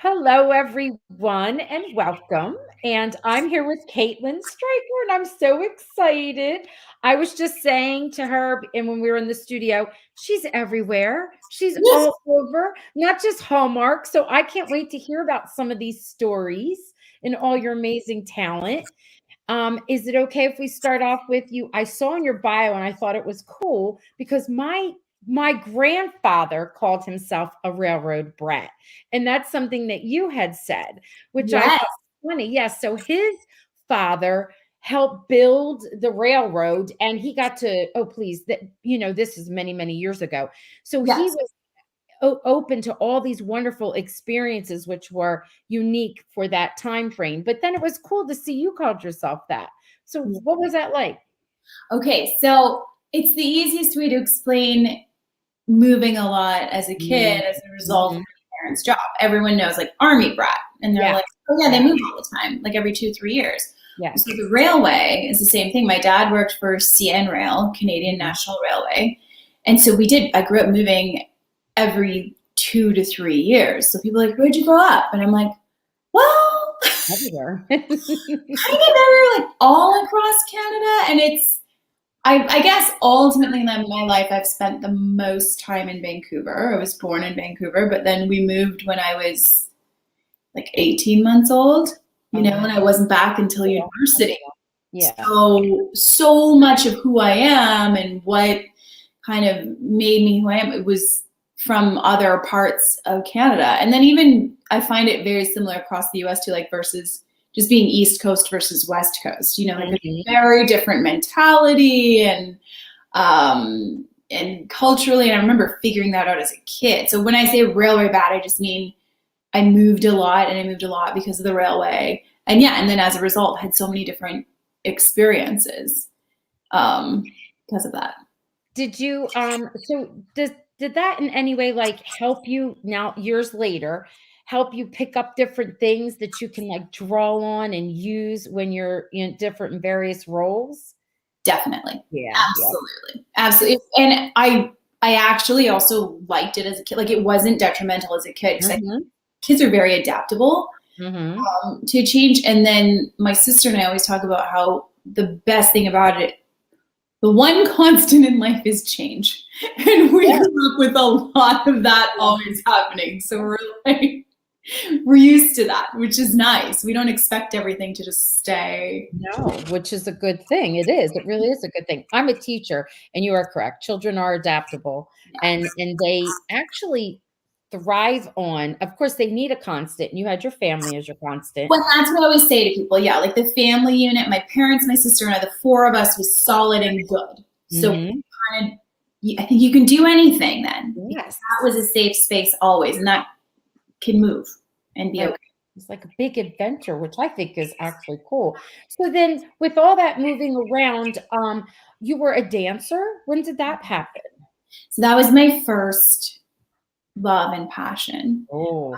Hello, everyone, and welcome. And I'm here with Caitlyn Stryker, and I'm so excited. I was just saying to her, and when we were in the studio, she's everywhere. She's Yes, all over, not just Hallmark. So I can't wait to hear about some of these stories and all your amazing talent. Is it okay if we start off with you? I saw in your bio and I thought it was cool because my grandfather called himself a railroad brat. And that's something that you had said, which I yes, thought was funny. Yes. So his father helped build the railroad and he got to, oh, please, that, this is many, many years ago. So he yes. was open to all these wonderful experiences which were unique for that time frame, but then it was cool to see you called yourself that. So what was that like? Okay, so it's the easiest way to explain moving a lot as a kid as a result of Mhm. my parents' job. Everyone knows like army brat, and they're Yeah, like, oh yeah, they yeah, move all the time, like every 2, 3 years. yeah. So the railway is the same thing. My dad worked for CN Rail, Canadian Mhm. National Railway, and so we did. I grew up moving every 2 to 3 years. So people are like, where'd you grow up? And I'm like, well, Everywhere. kind of everywhere, like all across Canada. And I guess ultimately in my life, I've spent the most time in Vancouver. I was born in Vancouver, but then we moved when I was like 18 months old, Oh, wow. and I wasn't back until Yeah. university. Yeah. So much of who I am and what kind of made me who I am, it was from other parts of Canada. And then even I find it very similar across the US too, like versus just being East Coast versus West Coast, like a Mhm. very different mentality and culturally. And I remember figuring that out as a kid. So when I say railway bad, I just mean I moved a lot and I moved a lot because of the railway. And yeah, and then as a result had so many different experiences because of that. Did you so did that in any way like help you now years later help you pick up different things that you can like draw on and use when you're in different and various roles? Definitely. Yeah, yeah. Absolutely. Absolutely. And I actually also liked it as a kid. Like it wasn't detrimental as a kid because I think Mhm. kids are very adaptable Mhm. to change. And then my sister and I always talk about how the best thing about it, the one constant in life is change. And we Yeah. grew up with a lot of that always happening. So we're used to that, which is nice. We don't expect everything to just stay. No, which is a good thing. It is. It really is a good thing. I'm a teacher, and you are correct. Children are adaptable, and they actually thrive on. Of course, they need a constant. You had your family as your constant. Well, that's what I always say to people. Yeah, like the family unit, my parents, my sister, and I, the four of us was solid and good. So Mhm. kind of, I think you can do anything then because Yes. that was a safe space always, and that can move and be Right. okay. It's like a big adventure, which I think is actually cool. So then with all that moving around, you were a dancer. When did that happen? So that was my first love and passion. Oh.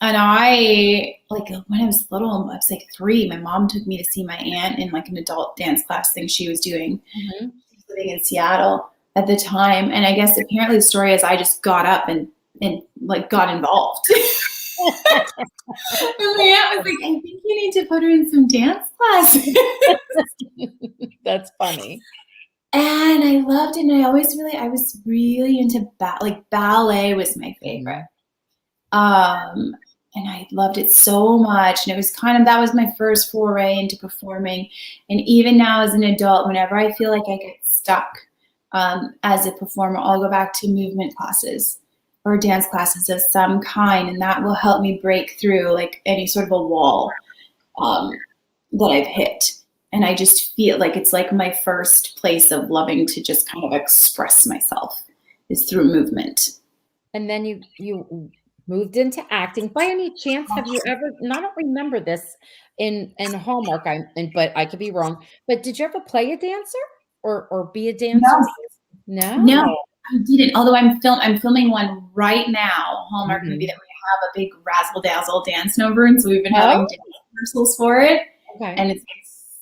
And I like when I was little, I was like 3. My mom took me to see my aunt in like an adult dance class thing she was doing. Mhm. She was living in Seattle at the time, and I guess apparently the story is I just got up and like got involved. And my aunt was like, "I think you need to put her in some dance classes." That's funny. And I loved it. And I was really into like ballet was my favorite. Mhm. Um, and I loved it so much. And it was that was my first foray into performing. And even now as an adult, whenever I feel like I get stuck as a performer, I'll go back to movement classes or dance classes of some kind. And that will help me break through like any sort of a wall um, that I've hit. And I just feel like it's like my first place of loving to just kind of express myself is through movement. And then you moved into acting. By any chance, have you ever, and I don't remember this in Hallmark, but I could be wrong, but did you ever play a dancer or be a dancer? No, no, No. I didn't. Although I'm filming one right now, a Hallmark movie Mhm. that we have a big razzle dazzle dance number, and so we've been having Oh, dance rehearsals for it, okay. and it's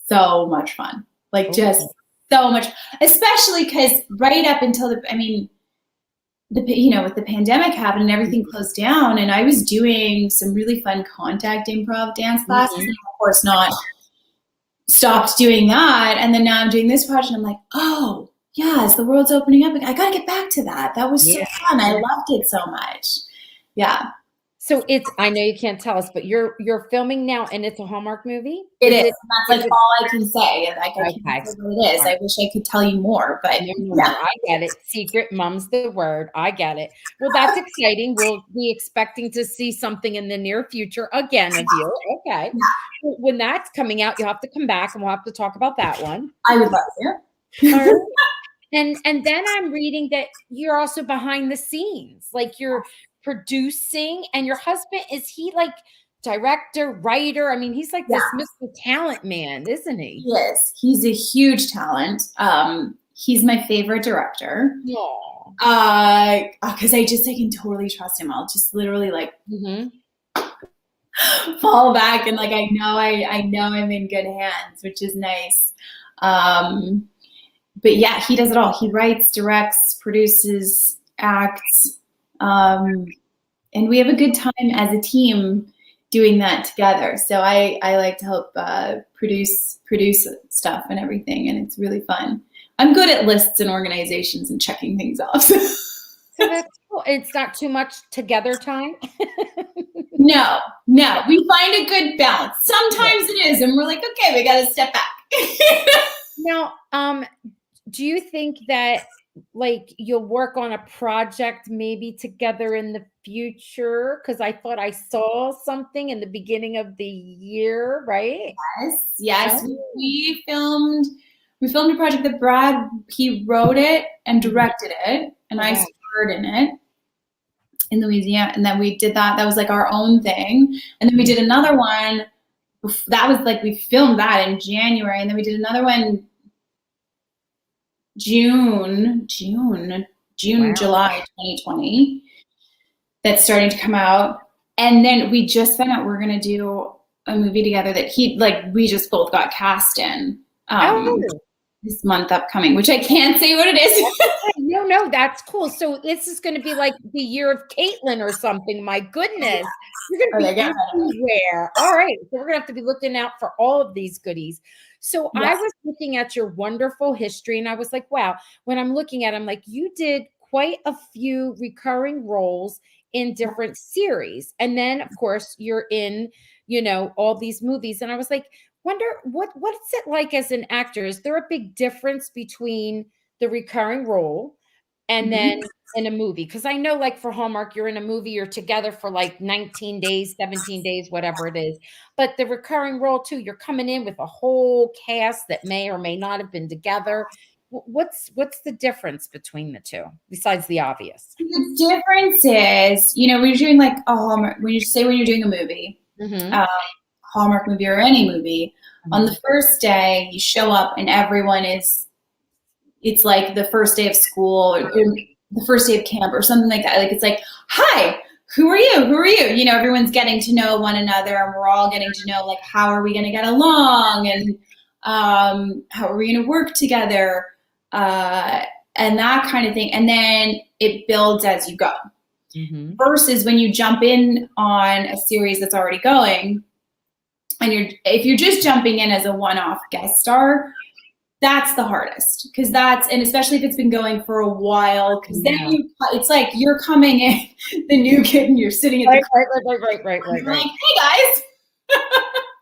so much fun. Like Oh, just so much, especially because right up until I mean, with the pandemic happened and everything closed down, and I was doing some really fun contact improv dance classes, and of course not stopped doing that. And then now I'm doing this project, and I'm like, oh, yes, the world's opening up. I got to get back to that. That was so fun. I loved it so much. Yeah. So I know you can't tell us, but you're filming now, and it's a Hallmark movie? It is. That's like all I can say. I can't say what it is. I wish I could tell you more, but no, I get it. Secret, mum's the word. I get it. Well, that's exciting. We'll be expecting to see something in the near future again of you. Okay. Yeah. When that's coming out, you'll have to come back, and we'll have to talk about that one. I would love to. All right. And then I'm reading that you're also behind the scenes, like you're producing, and your husband, is he like director, writer? I mean, he's like this Mr. Talent man, isn't he? Yes, he's a huge talent. He's my favorite director. Because I can totally trust him. I'll just literally like fall back, and like I know I'm in good hands, which is nice. But yeah, he does it all. He writes, directs, produces, acts. And we have a good time as a team doing that together. So I like to help produce stuff and everything, and it's really fun. I'm good at lists and organizations and checking things off. So that's cool. It's not too much together time? No. We find a good balance. Sometimes it is, and we're like, okay, we got to step back. Now, do you think that like you'll work on a project maybe together in the future? Because I thought I saw something in the beginning of the year, right? Yes. We filmed a project that Brad, he wrote it and directed it, and I starred in it in Louisiana. And then we did that. That was like our own thing. And then we did another one. That was like, we filmed that in January, and then we did another one July 2020, that's starting to come out. And then we just found out we're going to do a movie together that we just both got cast in this month upcoming, which I can't say what it is. No, that's cool. So this is going to be like the year of Caitlyn or something. My goodness. You're going to be everywhere. All right. So we're going to have to be looking out for all of these goodies. So I was looking at your wonderful history, and I was like, wow, when I'm looking at it, I'm like, you did quite a few recurring roles in different series. And then, of course, you're in, all these movies. And I was like, wonder what's it like as an actor? Is there a big difference between the recurring role and then in a movie? Because I know, like for Hallmark, you're in a movie, you're together for like 19 days, 17 days, whatever it is. But the recurring role too, you're coming in with a whole cast that may or may not have been together. What's the difference between the two, besides the obvious? The difference is, when you're doing like a Hallmark, when you're doing a movie, Hallmark movie or any movie, on the first day you show up and everyone it's like the first day of school or the first day of camp or something like that. Like, it's like, hi, who are you? Who are you? Everyone's getting to know one another, and we're all getting to know, like, how are we going to get along, and how are we going to work together, and that kind of thing. And then it builds as you go. Versus when you jump in on a series that's already going, and if you're just jumping in as a one-off guest star, that's the hardest, and especially if it's been going for a while, because then it's like you're coming in, the new kid, and you're sitting at the right. You're like, hey guys.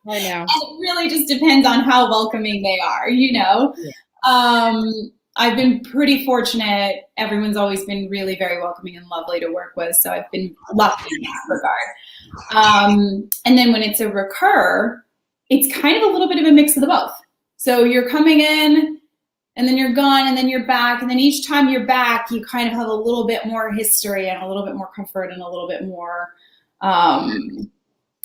I know. And it really just depends on how welcoming they are, I've been pretty fortunate. Everyone's always been really very welcoming and lovely to work with, so I've been lucky in that regard. And then when it's a recur, it's kind of a little bit of a mix of the both. So you're coming in, and then you're gone, and then you're back, and then each time you're back, you kind of have a little bit more history and a little bit more comfort and a little bit more of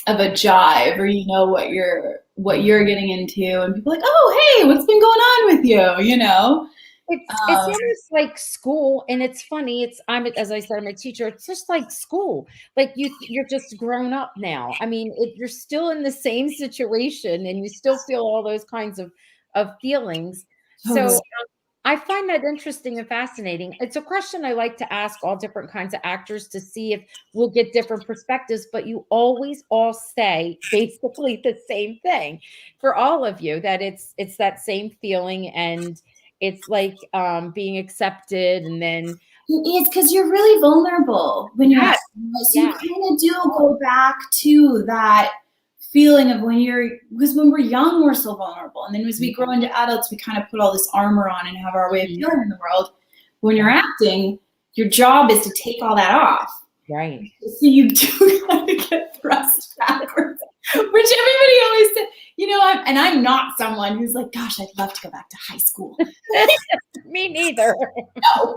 a jive, or what you're getting into, and people are like, oh, hey, what's been going on with you? It's almost like school, and it's funny. As I said, I'm a teacher. It's just like school. Like you're just grown up now. I mean, you're still in the same situation, and you still feel all those kinds of feelings. So I find that interesting and fascinating. It's a question I like to ask all different kinds of actors to see if we'll get different perspectives, but you always all say basically the same thing for all of you, that it's that same feeling, and it's like being accepted, and then It is, because you're really vulnerable when you're yes, acting. So you yeah, kind of do go back to that feeling of because when we're young, we're so vulnerable. And then as we grow into adults, we kind of put all this armor on and have our way of feeling in the world. When you're acting, your job is to take all that off. right. So you do kind of get thrust backwards, which everybody always said, I'm not someone who's like, gosh, I'd love to go back to high school. Me neither. No.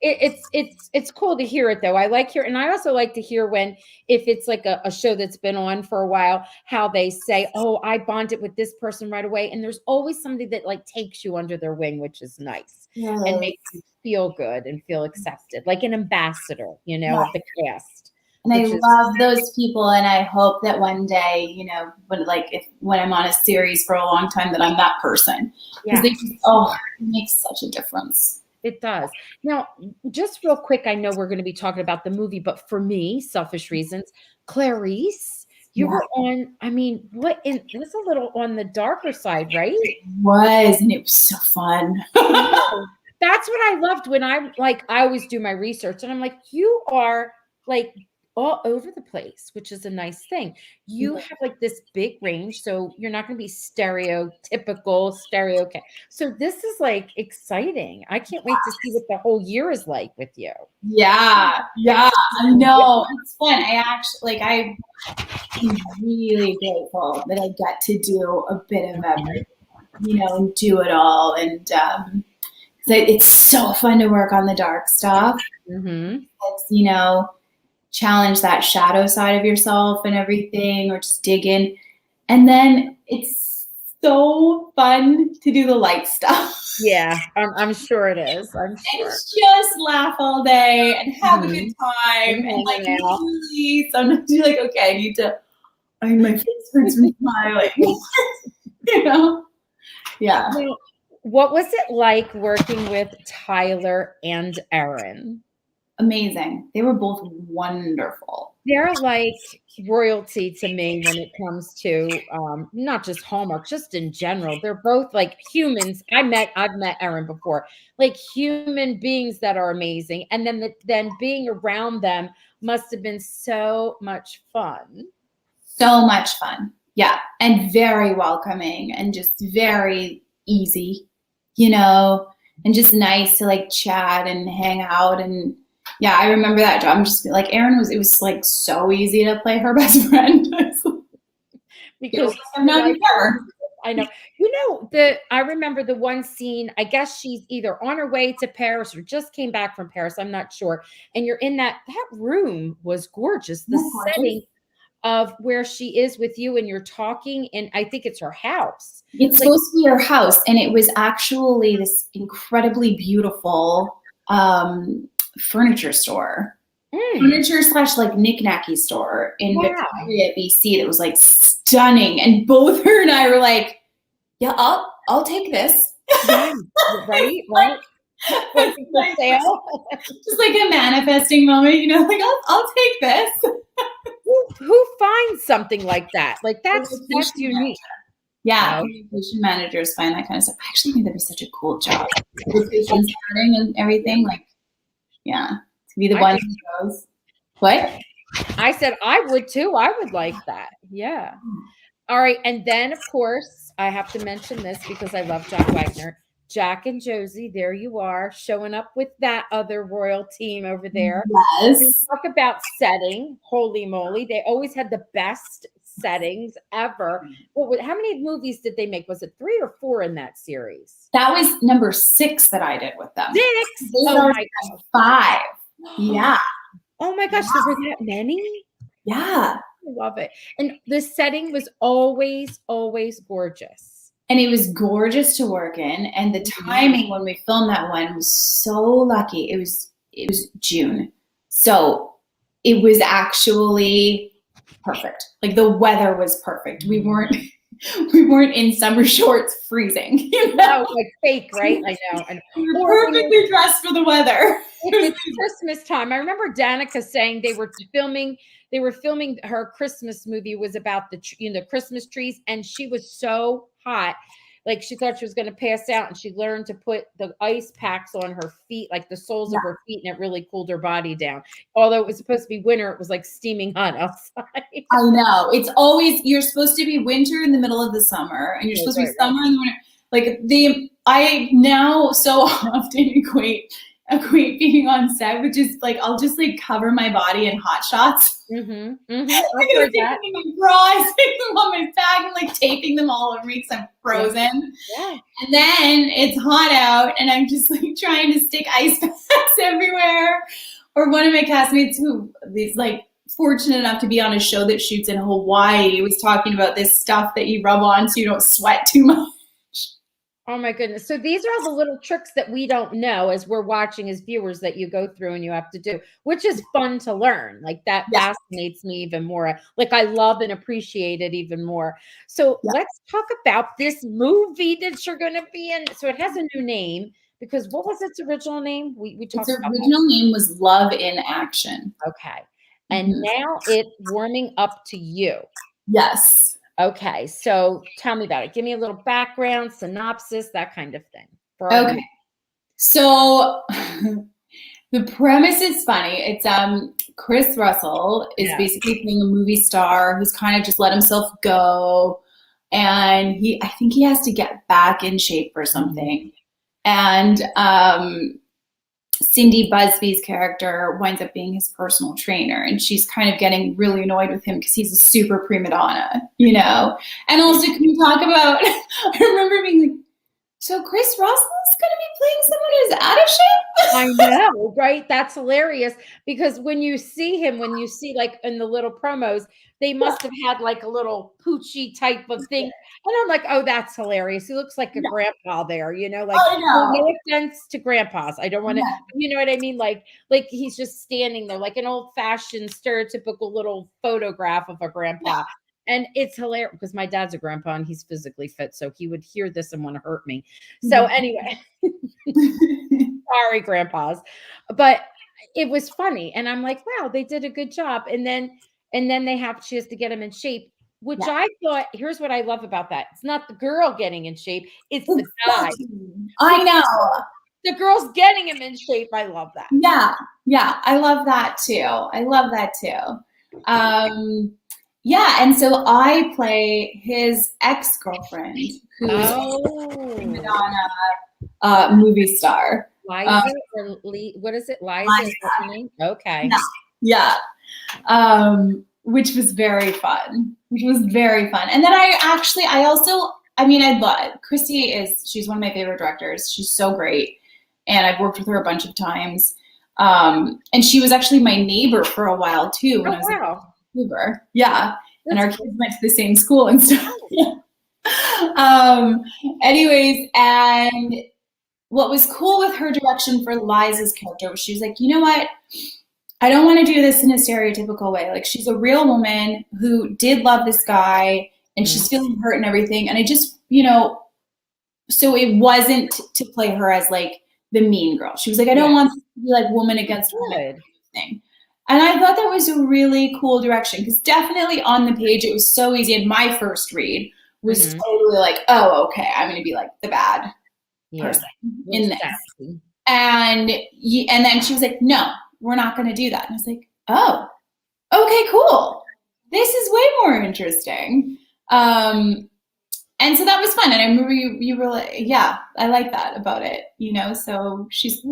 It's cool to hear it though. I like hear, and I also like to hear when, if it's like a show that's been on for a while, how they say, oh, I bonded with this person right away. And there's always somebody that like takes you under their wing, which is nice and makes you feel good and feel accepted, like an ambassador, of the cast. And I love those people, and I hope that one day, when I'm on a series for a long time, that I'm that person. Because it makes such a difference. It does. Now, just real quick, I know we're going to be talking about the movie, but for me, selfish reasons, Clarice, you were on, that's a little on the darker side, right? It was, and it was so fun. That's what I loved when I always do my research, and I'm like, you are like all over the place, which is a nice thing. You have like this big range, so you're not going to be stereotypical. Okay, so this is like exciting. I can't wait to see what the whole year is like with you. Yeah, I know, it's fun. I'm really grateful that I get to do a bit of everything, and do it all, and it's so fun to work on the dark stuff. It's, challenge that shadow side of yourself and everything, or just dig in. And then it's so fun to do the light stuff. Yeah, I'm sure it is. I'm sure. And just laugh all day and have a good time. And really, sometimes you're like, okay, my face hurts from smiling. Yeah. Now, what was it like working with Tyler and Erin? Amazing. They were both wonderful. They're like royalty to me when it comes to not just Hallmark, just in general. They're both like humans. I've met Erin before, like human beings that are amazing. And then being around them must have been so much fun. So much fun. Yeah. And very welcoming and just very easy, and just nice to like chat and hang out. And yeah, I remember that job. I'm just like, Erin it was like so easy to play her best friend. Because I'm not her. I know. I remember the one scene, I guess she's either on her way to Paris or just came back from Paris. I'm not sure. And you're in that room was gorgeous. The setting of where she is with you and you're talking, and I think it's her house. It's supposed to be her house. And it was actually this incredibly beautiful, furniture store, furniture / like knick-knacky store in Victoria, BC. That was like stunning, and both her and I were like, "Yeah, I'll take this." Yeah, right. Like, just like a manifesting moment, like I'll take this. Who finds something like that? Like that's unique. Yeah, communication managers find that kind of stuff. I actually think that'd be such a cool job. Location scouting and everything, like. Yeah, to be the one who goes. What? I said I would too. I would like that. Yeah. All right. And then, of course, I have to mention this because I love John Wagner. Jack and Josie, there you are, showing up with that other royal team over there. Yes. We talk about setting. Holy moly. They always had the best settings ever. How many movies did they make? Was it 3 or 4 in that series? That was number 6 that I did with them. 6? Oh my gosh. 5. Yeah. Oh my gosh, there were that many? Yeah. I love it. And the setting was always gorgeous. And it was gorgeous to work in. And the timing when we filmed that one was so lucky. It was June. So it was actually perfect. Like the weather was perfect. We weren't we weren't in summer shorts freezing. You know? No, like fake, right? I know. We were Or perfectly dressed for the weather. if it's Christmas time, I remember Danica saying they were filming her Christmas movie was about the Christmas trees, and she was so hot. Like she thought she was going to pass out, and she learned to put the ice packs on her feet, like the soles of her feet, and it really cooled her body down. Although it was supposed to be winter, it was like steaming hot outside. I know. It's always, you're supposed to be winter in the middle of the summer, and you're supposed to be summer in the winter. Like I now so often equate being on set, which is like, I'll just like cover my body in hot shots. Mm-hmm. Mm-hmm. Like, I'm taking my bras, taking them on my back, and like taping them all over me because I'm frozen. Yeah. And then it's hot out, and I'm just like trying to stick ice packs everywhere. Or one of my castmates who is like fortunate enough to be on a show that shoots in Hawaii was talking about this stuff that you rub on so you don't sweat too much. Oh my goodness. So these are all the little tricks that we don't know as we're watching as viewers that you go through and you have to do, which is fun to learn. Like that fascinates me even more. Like I love and appreciate it even more. So let's talk about this movie that you're going to be in. So it has a new name because what was its original name? We talked its about original name was Love in Action. Okay. And now it's warming up to you. Yes. Okay, so tell me about it. Give me a little background, synopsis, that kind of thing. Okay. So the premise is funny. It's Chris Russell is basically playing a movie star who's kind of just let himself go. And I think he has to get back in shape or something. And Cindy Busby's character winds up being his personal trainer, and she's kind of getting really annoyed with him because he's a super prima donna, you know? And also, can we talk about, I remember being like, so Chris Russell's going to be playing someone who's out of shape? I know, right? That's hilarious because when you see him, when you see like in the little promos, they must have had like a little poochy type of thing. And I'm like, oh, that's hilarious. He looks like a grandpa there, you know, like no offense to grandpas. I don't want to, you know what I mean? Like he's just standing there like an old fashioned stereotypical little photograph of a grandpa. And it's hilarious because my dad's a grandpa and he's physically fit. So he would hear this and want to hurt me. So anyway, sorry, grandpas. But it was funny. And I'm like, wow, they did a good job. And then she has to get him in shape, which I thought, here's what I love about that. It's not the girl getting in shape. It's the guy. I know. The girl's getting him in shape. I love that. Yeah. Yeah. I love that too. Yeah, and so I play his ex-girlfriend, who's a Madonna movie star. Liza or what is it? Liza is her name? Okay. Yeah. Which was very fun. And then I love Christy she's one of my favorite directors. She's so great. And I've worked with her a bunch of times. And she was actually my neighbor for a while too when I was in Vancouver. Yeah. And our kids went to the same school and stuff. Anyways, and what was cool with her direction for Liza's character was she was like, you know what? I don't want to do this in a stereotypical way. Like, she's a real woman who did love this guy and she's feeling hurt and everything. And I just, so it wasn't to play her as like the mean girl. She was like, I don't want to be like woman against woman thing. And I thought that was a really cool direction because definitely on the page, it was so easy. And my first read was totally like, oh, okay, I'm going to be like the bad person in this. And then she was like, no, we're not going to do that. And I was like, oh, okay, cool. This is way more interesting. And so that was fun. And I remember you were like, yeah, I like that about it, so she's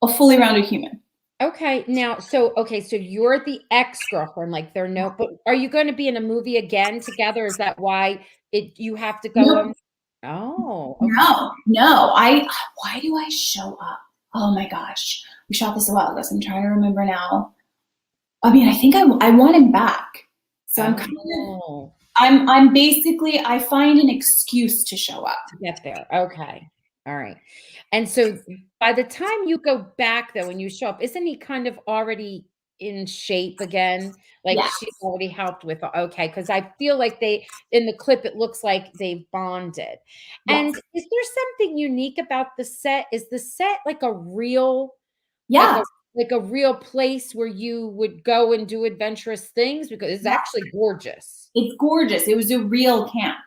a fully rounded human. Okay. Now, so you're the ex-girlfriend, like but are you going to be in a movie again together? Is that why you have to go? No. Oh, okay. No. Why do I show up? Oh my gosh. We shot this a while ago. So I'm trying to remember now. I mean, I think I want him back. So I'm basically, I find an excuse to show up. To get there. Okay. All right. And so by the time you go back though, when you show up, isn't he kind of already in shape again? Like Yes. she's already helped with okay, because I feel like they in the clip it looks like they've bonded. Yes. And is there something unique about the set? Is the set like a real like Yeah. a like a real place where you would go and do adventurous things? Because it's Yeah. actually gorgeous. It's gorgeous. It was a real camp.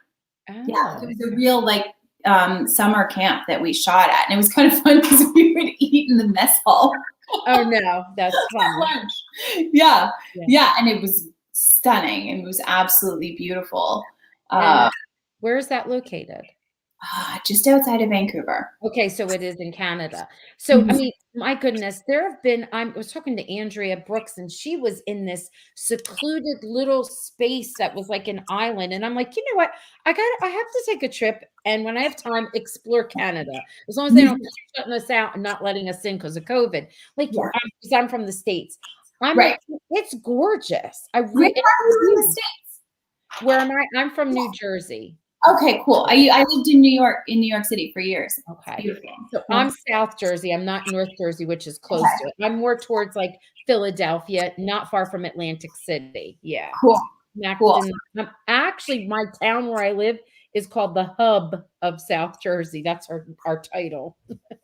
Yeah, Oh, it was a real like summer camp that we shot at, and it was kind of fun because we would eat in the mess hall. oh no, that's funny. Lunch. Yeah, Yeah. yeah, and it was stunning and it was absolutely beautiful. And where is that located? Just outside of Vancouver. Okay, so it is in Canada. So, I Mhm. mean, my goodness, there have been I was talking to Andrea Brooks, and she was in this secluded little space that was like an island, and I'm like, "You know what? I have to take a trip, and when I have time, explore Canada, as long as they don't keep shutting us out and not letting us in because of COVID." Like, Yeah. 'cause I'm from the States. I'm Right. like, "It's gorgeous." I Where really are you in the States? Where am I? I'm from New Jersey. Okay, cool. I lived in New York City for years. It's Okay. beautiful. So Yeah. I'm South Jersey. I'm not North Jersey, which is close Okay. to it. I'm more towards like Philadelphia, not far from Atlantic City. Yeah. Cool. Next Cool. actually my town where I live is called the hub of South Jersey. That's our title.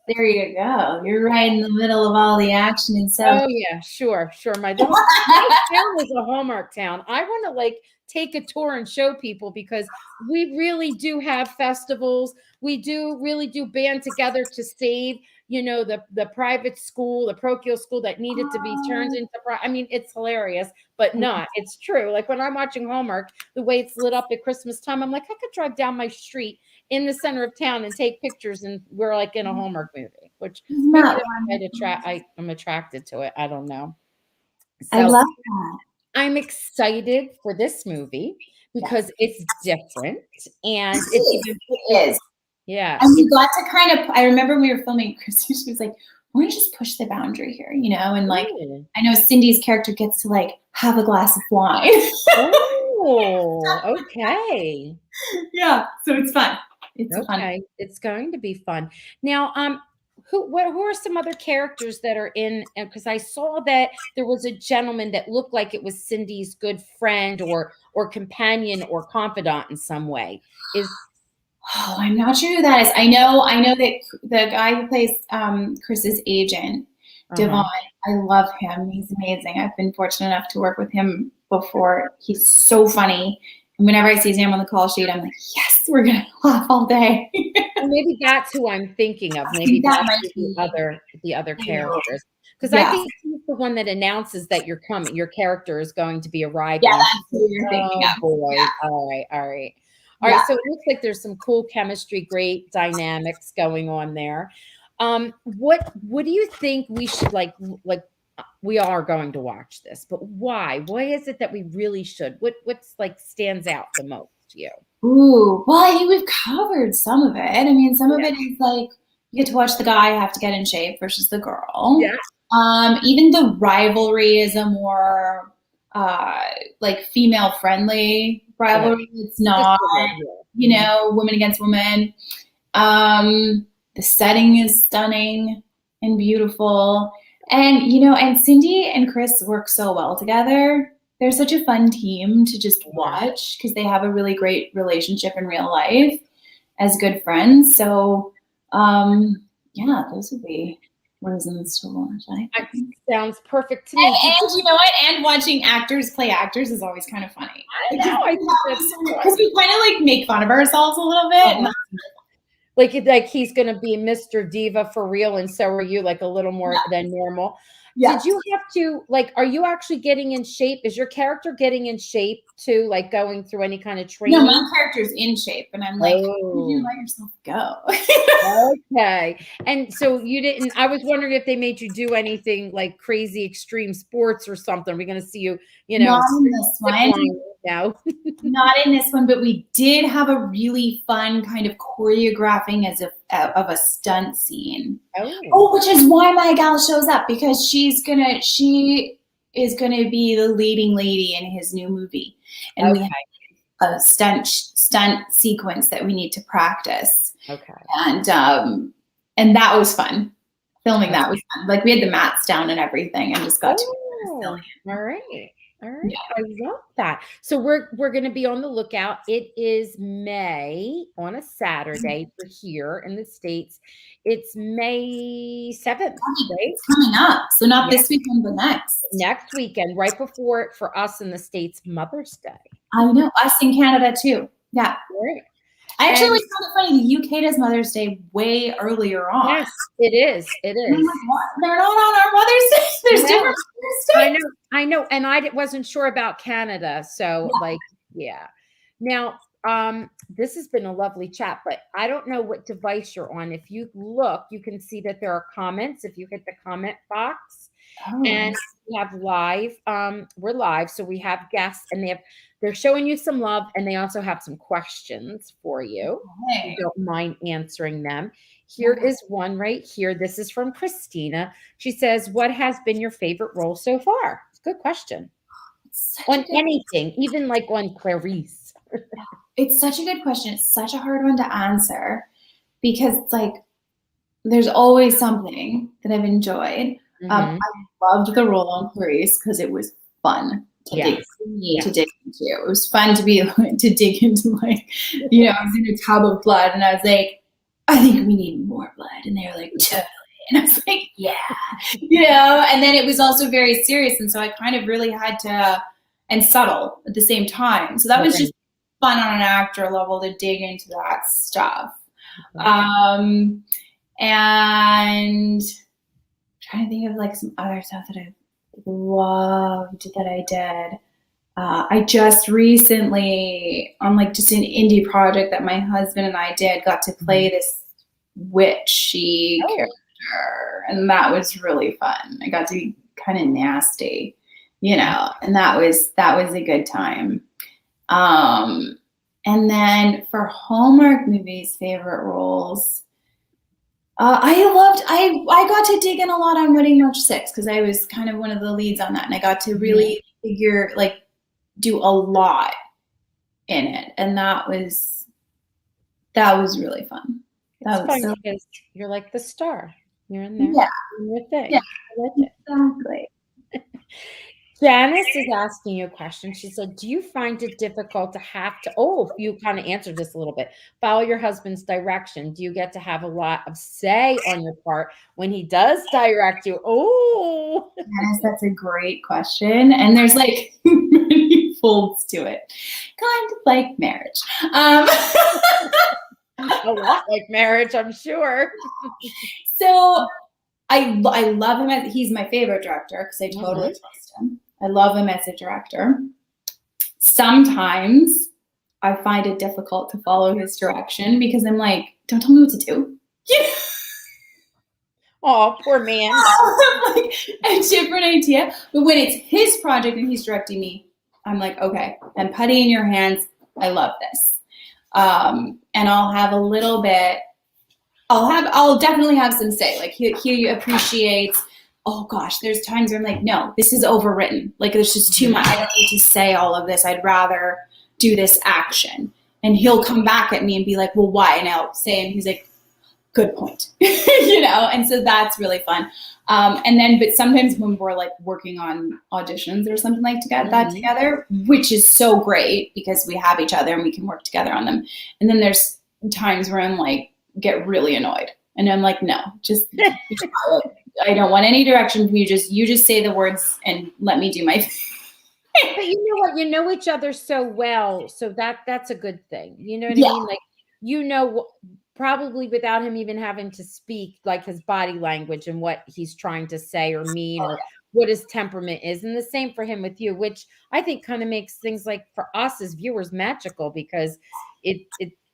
There you go. You're right in the middle of all the action and stuff. Oh yeah, sure, sure. My town is a Hallmark town. I want to like take a tour and show people because we really do have festivals. We do really do band together to save, the private school, the parochial school that needed to be turned into. I mean, it's hilarious, but not. It's true. Like when I'm watching Hallmark, the way it's lit up at Christmas time, I'm like, I could drive down my street in the center of town and take pictures, and we're like in a Hallmark movie, which maybe I'm attracted to it. I don't know. I So love that. I'm excited for this movie because it's different and It is. Yeah. And we got to kind of, I remember we were filming, Chrissy, she was like, we're gonna just push the boundary here, and like, I know Cindy's character gets to like have a glass of wine. Oh, okay. Yeah, so it's fun. It's fun. Okay, it's going to be fun. Now, who are some other characters that are in? Because I saw that there was a gentleman that looked like it was Cindy's good friend or companion or confidant in some way. Oh, I'm not sure who that is. I know that the guy who plays Chris's agent, Devon, I love him. He's amazing. I've been fortunate enough to work with him before. He's so funny. And whenever I see his name on the call sheet, I'm like, yes, we're going to laugh all day. Well, maybe that's who I'm thinking of. Maybe that might be the other characters. Because I think he's the one that announces that you're coming. Your character is going to be arriving. Yeah, that's who you're thinking of. Boy. Yeah. All right. All right, so it looks like there's some cool chemistry, great dynamics going on there. What do you think we should like we are going to watch this, but why? Why is it that we really should? What's like stands out the most to you? Ooh, well, I think we've covered some of it. I mean, some of it is like you get to watch the guy have to get in shape versus the girl. Yeah. Even the rivalry is a more like female friendly rivalry. It's not, woman against woman. The setting is stunning and beautiful. And, and Cindy and Chris work so well together. They're such a fun team to just watch because they have a really great relationship in real life as good friends. So, those would be reasons to watch. That sounds perfect to me. And you know what? And watching actors play actors is always kind of funny. I know. Because we kind of like make fun of ourselves a little bit. Like he's going to be Mr. Diva for real, and so are you, like a little more than normal. Yeah. Did you have to, like, are you actually getting in shape? Is your character getting in shape too, like going through any kind of training? No, my character's in shape, and I'm like, you let yourself go. Okay. And so you didn't, I was wondering if they made you do anything like crazy extreme sports or something. We're going to see you, Not in this one. No. Not in this one, but we did have a really fun kind of choreographing of a stunt scene. Oh, which is why my gal shows up, because she is gonna be the leading lady in his new movie, and we have a stunt sequence that we need to practice. Okay. And that was fun. Filming that was fun. Like we had the mats down and everything, and just got to Oh, all right. All right. Yeah. I love that. So we're going to be on the lookout. It is May on a Saturday for here in the States. It's May 7th, right? It's coming up. So not Yeah. this weekend, but next. Next weekend, right before it for us in the States, Mother's Day. I know. Us in Canada too. Yeah. Right. I actually And- always found it funny. The UK does Mother's Day way earlier on. Yes, it is. It And I'm is. like, what? They're not on our Mother's Day. There's No. different Mother's Days. I know. And I wasn't sure about Canada. So like, yeah. Now, this has been a lovely chat, but I don't know what device you're on. If you look, you can see that there are comments. If you hit the comment box, and we have live, we're live. So we have guests and they're showing you some love, and they also have some questions for you. Okay. If you don't mind answering them. Here is one right here. This is from Christina. She says, what has been your favorite role so far? Good question. On anything, even like on Clarice. It's such a good question. It's such a hard one to answer because it's like there's always something that I've enjoyed. I loved the role on Clarice because it was fun to dig into. It was fun to dig into, like, you know, I was in a tub of blood and I was like, I think we need more blood. And they were like, totally. And I was like, yeah, you know, and then it was also very serious. And so I kind of really had to, and subtle at the same time. So that was just fun on an actor level to dig into that stuff. And I'm trying to think of like some other stuff that I loved that I did. I just recently, on like just an indie project that my husband and I did, got to play this witchy character, and that was really fun. I got to be kind of nasty, you know, and that was a good time. And then for Hallmark movies, favorite roles, I got to dig in a lot on Wedding March 6 because I was kind of one of the leads on that, and I got to really do a lot in it, and that was really fun. It's fun because you're like the star. You're in there. Yeah. Doing your thing. Yeah. I like it. Exactly. Janice is asking you a question. She said, do you find it difficult to have to, you kind of answered this a little bit, follow your husband's direction? Do you get to have a lot of say on your part when he does direct you? Oh, Janice, that's a great question. And there's like many folds to it. Kind of like marriage. A lot like marriage, I'm sure. So I love him. He's my favorite director because I totally trust him. I love him as a director. Sometimes I find it difficult to follow his direction because I'm like, don't tell me what to do. Oh, poor man. Like a different idea. But when it's his project and he's directing me, I'm like, okay, I'm putty in your hands. I love this. And I'll have a little bit, I'll definitely have some say. Like he appreciates, oh gosh, there's times where I'm like, no, this is overwritten. Like there's just too much. I don't need to say all of this. I'd rather do this action. And he'll come back at me and be like, well, why? And I'll say, and he's like, good point. You know? And so that's really fun. But sometimes when we're like working on auditions or something like to get that together, which is so great because we have each other and we can work together on them. And then there's times where I'm like, get really annoyed. And I'm like, no, just I don't want any direction from you. You just say the words and let me do my thing. But you know what? You know each other so well. So that's a good thing. You know what I mean? Like, you know, probably without him even having to speak, like his body language and what he's trying to say or mean or what his temperament is. And the same for him with you, which I think kind of makes things like for us as viewers magical because it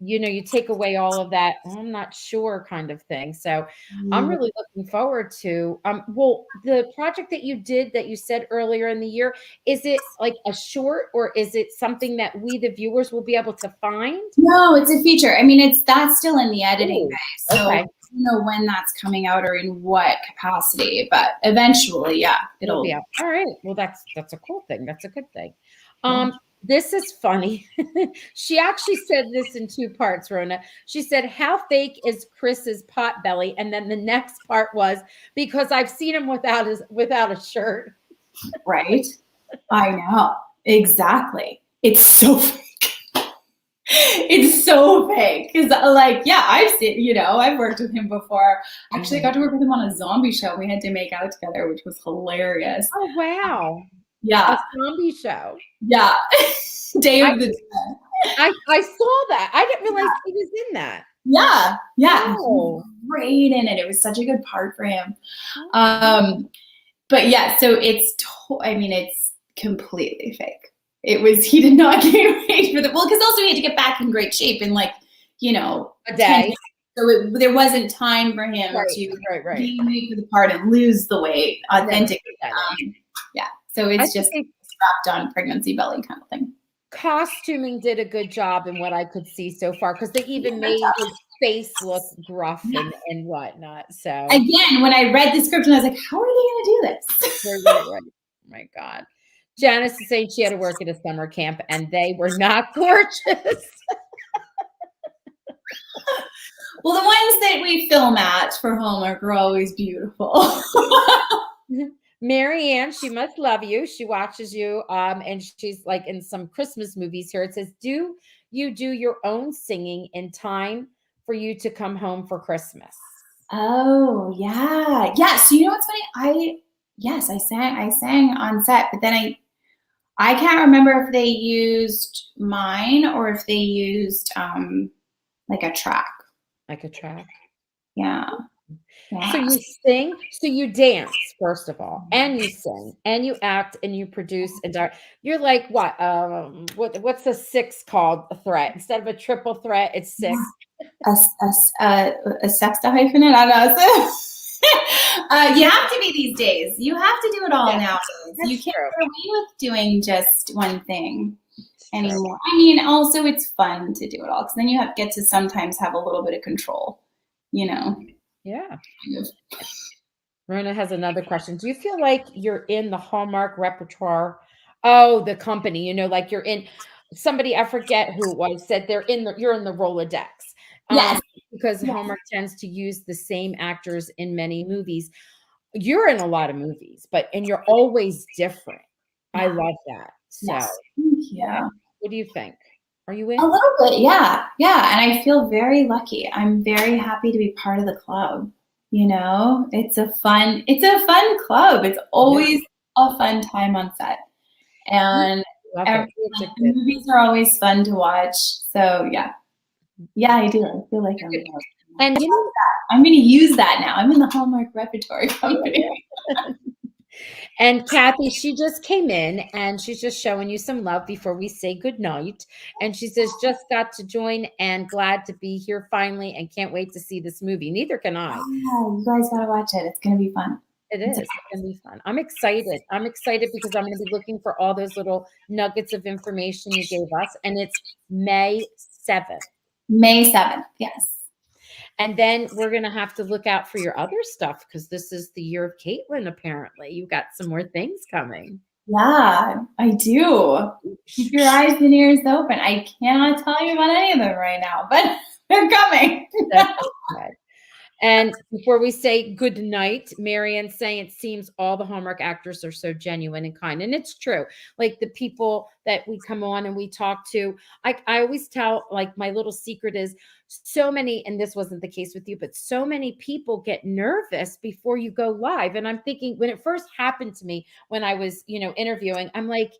you know, you take away all of that, I'm not sure kind of thing. So I'm really looking forward to, well, the project that you did that you said earlier in the year, is it like a short or is it something that we, the viewers, will be able to find? No, it's a feature. I mean, that's still in the editing phase. So okay. I don't know when that's coming out or in what capacity, but eventually, yeah, it'll be out. All right. Well, that's a cool thing. That's a good thing. This is funny. She actually said this in two parts, Rona. She said, how fake is Chris's pot belly? And then the next part was, because I've seen him without a shirt. Right? I know. Exactly. It's so fake. It's so fake. Because, like, yeah, I've seen, I've worked with him before. Actually, I got to work with him on a zombie show. We had to make out together, which was hilarious. Oh, wow. Yeah. A zombie show. Yeah. Day of the Dead. I saw that. I didn't realize he was in that. Yeah. Yeah. Oh. Great in it. It was such a good part for him. But yeah, so it's completely fake. He did not gain weight because also he had to get back in great shape in like, a day. So there wasn't time for him to gain weight for the part and lose the weight authentically. Yeah. So it's just strapped on pregnancy belly kind of thing. Costuming did a good job in what I could see so far, because they even made his face look gruff and whatnot. So again, when I read the script, I was like, how are they going to do this? Right. Oh my God. Janice is saying she had to work at a summer camp and they were not gorgeous. Well, the ones that we film at for Hallmark are always beautiful. Marianne, she must love you. She watches you. And she's like in some Christmas movies here. It says, do you do your own singing in time for you to come home for Christmas? Oh, yeah. Yes. You know what's funny? I sang on set, but then I can't remember if they used mine or if they used like a track. Like a track. Yeah. So you sing, so you dance, first of all, and you sing, and you act, and you produce and direct. You're like what? What's the 6 called? A threat instead of a triple threat, it's 6. A sextahyphenate. I don't know. You have to be these days. You have to do it all nowadays. You can't get away with doing just one thing anymore. I mean, also it's fun to do it all because then you get to sometimes have a little bit of control. Yeah. Rona has another question. Do you feel like you're in the Hallmark repertoire? Oh, the company, like you're in somebody, I forget who it was, said you're in the Rolodex. Yes. Because Hallmark tends to use the same actors in many movies. You're in a lot of movies, and you're always different. I love that. So yeah. What do you think? Are you in? A little bit, yeah. Yeah. And I feel very lucky. I'm very happy to be part of the club. It's a fun club. It's always a fun time on set. And the movies are always fun to watch. So yeah. Yeah, I do. I feel like I'm going to use that now. I'm in the Hallmark repertory company. And Kathy, she just came in and she's just showing you some love before we say goodnight. And she says, just got to join and glad to be here finally and can't wait to see this movie. Neither can I. Yeah, you guys got to watch it. It's going to be fun. It is. It's going to be fun. I'm excited. I'm excited because I'm going to be looking for all those little nuggets of information you gave us. And it's May 7th. May 7th, yes. And then we're going to have to look out for your other stuff because this is the year of Caitlyn, apparently. You've got some more things coming. Yeah, I do. Keep your eyes and ears open. I cannot tell you about any of them right now, but they're coming. That's okay. And before we say good night, Marianne's saying it seems all the Hallmark actors are so genuine and kind. And it's true. Like the people that we come on and we talk to, I always tell, like my little secret is so many, and this wasn't the case with you, but so many people get nervous before you go live. And I'm thinking when it first happened to me, when I was, interviewing, I'm like,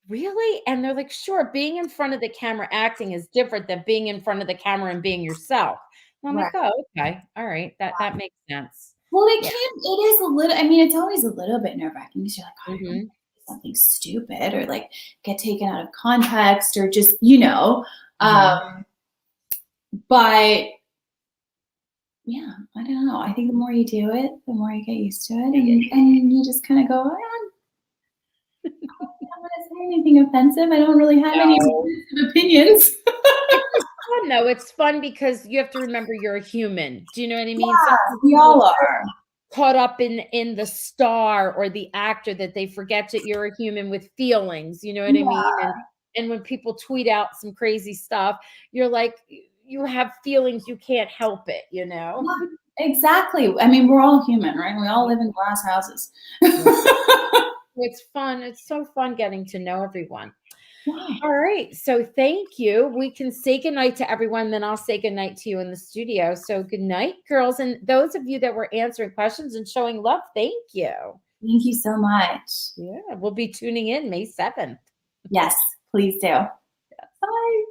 really? And they're like, sure, being in front of the camera acting is different than being in front of the camera and being yourself. I'm like, oh, okay. All right. That makes sense. Well, it is a little, it's always a little bit nerve-wracking because you're like, oh, I don't do something stupid or like get taken out of context or just, but yeah, I don't know. I think the more you do it, the more you get used to it and you just kind of go, I don't want to say anything offensive. I don't really have any opinions. Fun though. It's fun because you have to remember you're a human. Do you know what I mean? Yeah, we all are caught up in the star or the actor that they forget that you're a human with feelings. You know what I mean? And when people tweet out some crazy stuff, you're like, you have feelings, you can't help it, Yeah, exactly. We're all human, right? We all live in glass houses. It's fun. It's so fun getting to know everyone. Yeah. All right. So thank you. We can say goodnight to everyone. Then I'll say goodnight to you in the studio. So good night, girls. And those of you that were answering questions and showing love, thank you. Thank you so much. Yeah. We'll be tuning in May 7th. Yes, please do. Bye.